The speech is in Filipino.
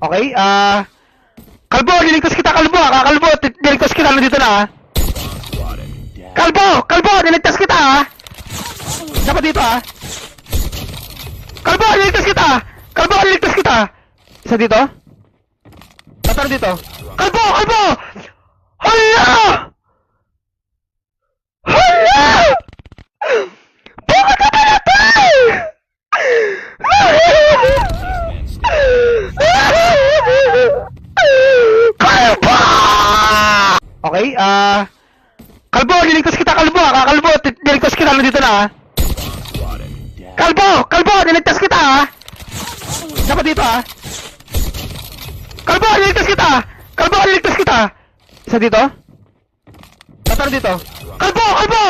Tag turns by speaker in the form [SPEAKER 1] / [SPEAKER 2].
[SPEAKER 1] Okay, Kalbo, niligtas kita, Kalbo, Kalbo, niligtas kita, nandito na, Kalbo, niligtas kita, dapat dito, Kalbo, niligtas kita, isa dito, tataro dito, Kalbo, hala, bakit ka namatay? Kalbo! Okay, Kalbo, niligtas kita, Kalbo, niligtas kita, nandito na, Kalbo, niligtas kita, dapat dito, Kalbo, niligtas kita, isa dito, tataro dito, Kalbo, hala,